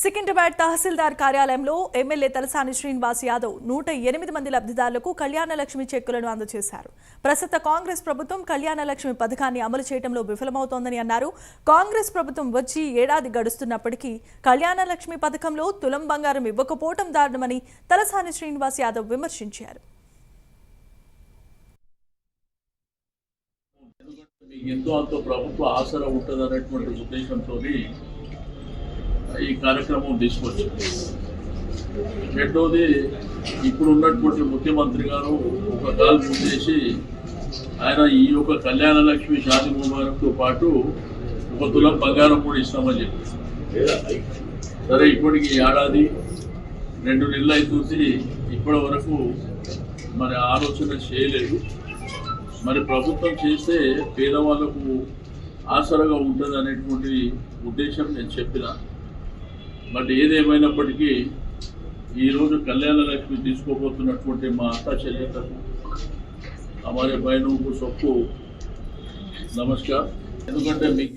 సికింద్రాబాద్ తహసీల్దార్ కార్యాలయంలో ఎమ్మెల్యే తలసాని శ్రీనివాస్ యాదవ్ 108 మంది లబ్ధిదారులకు కళ్యాణ లక్ష్మి చెక్కులను అందజేశారు. ప్రస్తుత కాంగ్రెస్ ప్రభుత్వం కళ్యాణ లక్ష్మి పథకాన్ని అమలు చేయడంలో విఫలమవుతోందని అన్నారు. కాంగ్రెస్ ప్రభుత్వం వచ్చి ఏడాది గడుస్తున్నప్పటికీ కళ్యాణ లక్ష్మి పథకంలో తులం బంగారం ఇవ్వకపోవడం దారుణమని తలసాని శ్రీనివాస్ యాదవ్ విమర్శించారు. ప్రభుత్వ ఆసరా ఉంటుందనేటువంటి ఉద్దేశంతో ఈ కార్యక్రమం తీసుకొచ్చింది. రెండోది, ఇప్పుడు ఉన్నటువంటి ముఖ్యమంత్రి గారు ఒక కాల్ చేసి ఆయన ఈ యొక్క కళ్యాణ లక్ష్మి షాదీ ముబారక్తో పాటు 1 తులం బంగారం కూడా ఇస్తామని చెప్పి, సరే ఇప్పటికి ఏడాది 2 నెలలు అవుతుంది, ఇప్పటి వరకు మరి ఆలోచన చేయలేదు. మరి ప్రభుత్వం చేస్తే పేదవాళ్ళకు ఆసరగా ఉంటుంది అనేటువంటి ఉద్దేశం నేను చెప్పిన. బట్ ఏదేమైనప్పటికీ ఈరోజు కళ్యాణ లక్ష్మి తీసుకోబోతున్నటువంటి మా అత్త చెల్లెలకు हमारे बहनों को सबको नमस्कार। ఎందుకంటే మీకు